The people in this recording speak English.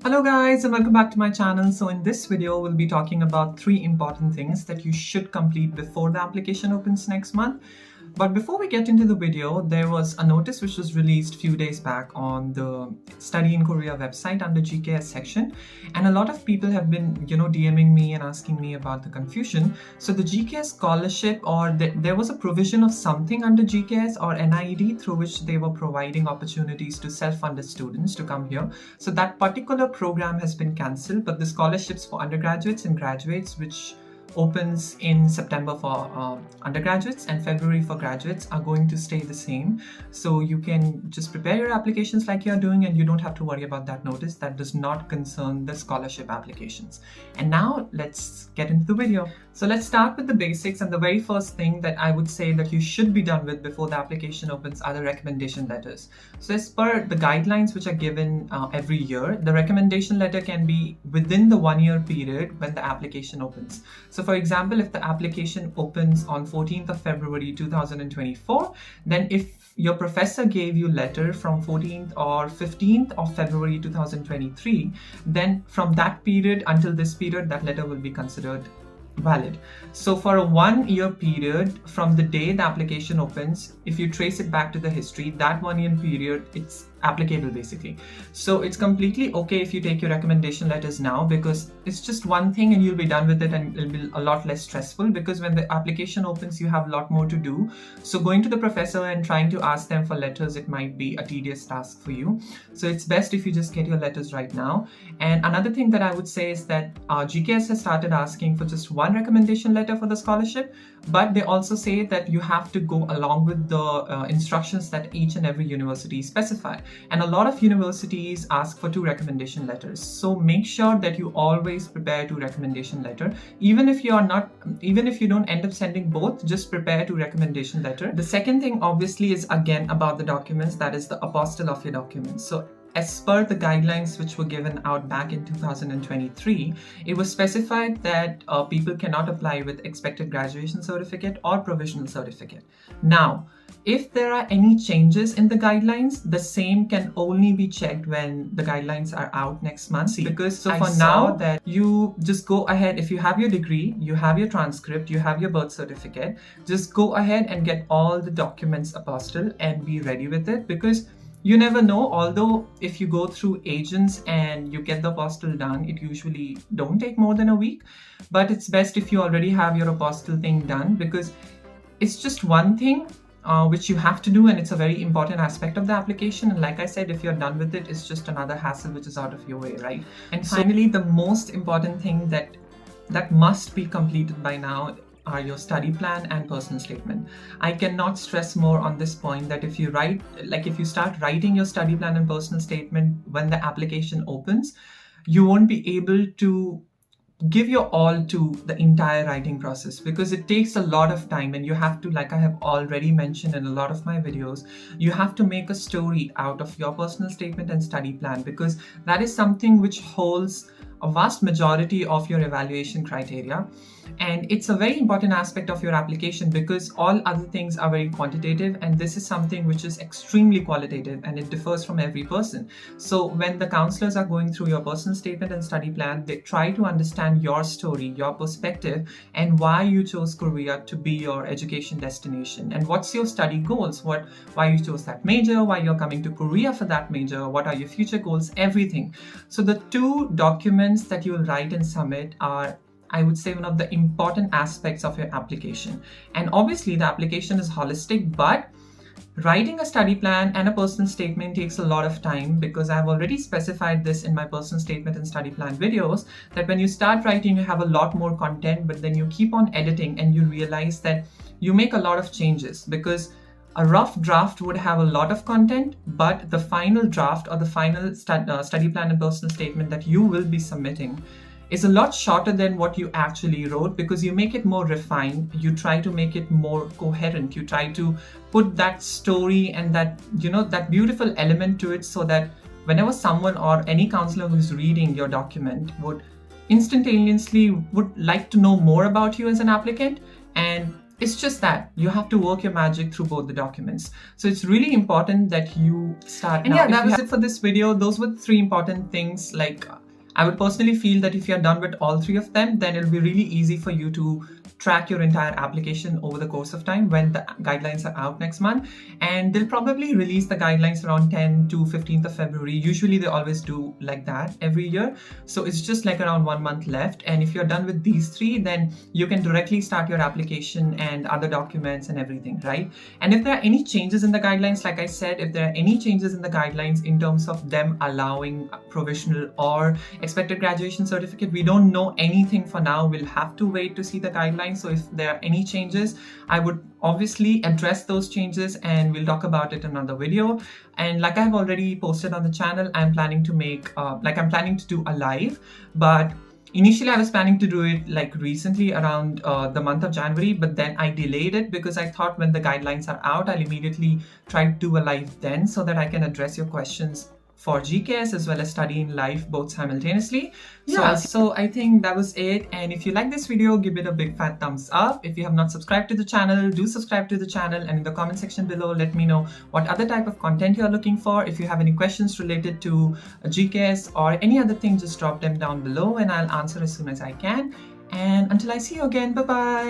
Hello guys and welcome back to my channel. So in this video, we'll be talking about 3 important things that you should complete before the application opens next month. But before we get into the video, there was a notice which was released a few days back on the Study in Korea website under GKS section. And a lot of people have been, DMing me and asking me about the confusion. So the GKS scholarship there was a provision of something under GKS or NIED through which they were providing opportunities to self-funded students to come here. So that particular program has been cancelled, but the scholarships for undergraduates and graduates, which opens in September for undergraduates and February for graduates, are going to stay the same. So you can just prepare your applications like you're doing and you don't have to worry about that notice. That does not concern the scholarship applications. And now let's get into the video. So let's start with the basics, and the very first thing that I would say that you should be done with before the application opens are the recommendation letters. So as per the guidelines which are given every year, the recommendation letter can be within the 1-year period when the application opens. So for example, if the application opens on 14th of February 2024, then if your professor gave you letter from 14th or 15th of February 2023, then from that period until this period, that letter will be considered valid. So for a 1-year period from the day the application opens, if you trace it back to the history, that 1-year period, it's applicable basically. So it's completely okay if you take your recommendation letters now, because it's just one thing and you'll be done with it, and it'll be a lot less stressful because when the application opens you have a lot more to do. So going to the professor and trying to ask them for letters, it might be a tedious task for you. So it's best if you just get your letters right now. And another thing that I would say is that GKS has started asking for just one recommendation letter for the scholarship, but they also say that you have to go along with the instructions that each and every university specify. And a lot of universities ask for 2 recommendation letters. So make sure that you always prepare 2 recommendation letter. Even if you don't end up sending both, just prepare 2 recommendation letter. The second thing obviously is again about the documents, that is the apostle of your documents. So as per the guidelines which were given out back in 2023, it was specified that people cannot apply with expected graduation certificate or provisional certificate. Now, if there are any changes in the guidelines, the same can only be checked when the guidelines are out next month. Because for now, that you just go ahead, if you have your degree, you have your transcript, you have your birth certificate, just go ahead and get all the documents apostilled and be ready with it, because you never know. Although if you go through agents and you get the apostille done, it usually don't take more than a week. But it's best if you already have your apostille thing done, because it's just one thing which you have to do, and it's a very important aspect of the application. And like I said, if you're done with it, it's just another hassle which is out of your way, right? And finally, the most important thing that must be completed by now are your study plan and personal statement. I cannot stress more on this point that if you start writing your study plan and personal statement when the application opens, you won't be able to give your all to the entire writing process, because it takes a lot of time, and you have to, like I have already mentioned in a lot of my videos, you have to make a story out of your personal statement and study plan, because that is something which holds a vast majority of your evaluation criteria. And it's a very important aspect of your application, because all other things are very quantitative and this is something which is extremely qualitative, and it differs from every person. So when the counselors are going through your personal statement and study plan, they try to understand your story, your perspective, and why you chose Korea to be your education destination, and what's your study goals, why you chose that major, why you're coming to Korea for that major, what are your future goals, everything. So the 2 documents that you'll write and submit are, I would say, one of the important aspects of your application. And obviously the application is holistic, but writing a study plan and a personal statement takes a lot of time, because I've already specified this in my personal statement and study plan videos, that when you start writing, you have a lot more content, but then you keep on editing and you realize that you make a lot of changes, because a rough draft would have a lot of content, but the final draft or the final study plan and personal statement that you will be submitting is a lot shorter than what you actually wrote, because you make it more refined, you try to make it more coherent, you try to put that story and that beautiful element to it, so that whenever someone or any counselor who's reading your document would instantaneously like to know more about you as an applicant, and It's just that you have to work your magic through both the documents. So it's really important that you start. And now, yeah, that was it for this video. Those were 3 important things. Like, I would personally feel that if you're done with all 3 of them, then it'll be really easy for you to track your entire application over the course of time when the guidelines are out next month. And they'll probably release the guidelines around 10 to 15th of February. Usually they always do like that every year. So it's just like around 1 month left. And if you're done with these 3, then you can directly start your application and other documents and everything, right? And if there are any changes in the guidelines, like I said, if there are any changes in the guidelines in terms of them allowing provisional or expected graduation certificate, we don't know anything for now. We'll have to wait to see the guidelines. So if there are any changes, I would obviously address those changes and we'll talk about it in another video. And like I've already posted on the channel, I'm planning to make I'm planning to do a live, but initially I was planning to do it like recently around the month of January, but then I delayed it because I thought when the guidelines are out, I'll immediately try to do a live then so that I can address your questions for GKS as well as study in life both simultaneously. Yeah, so I think that was it. And if you like this video, give it a big fat thumbs up. If you have not subscribed to the channel, do subscribe to the channel, and in the comment section below, let me know what other type of content you're looking for. If you have any questions related to GKS or any other thing, just drop them down below and I'll answer as soon as I can. And until I see you again, bye-bye.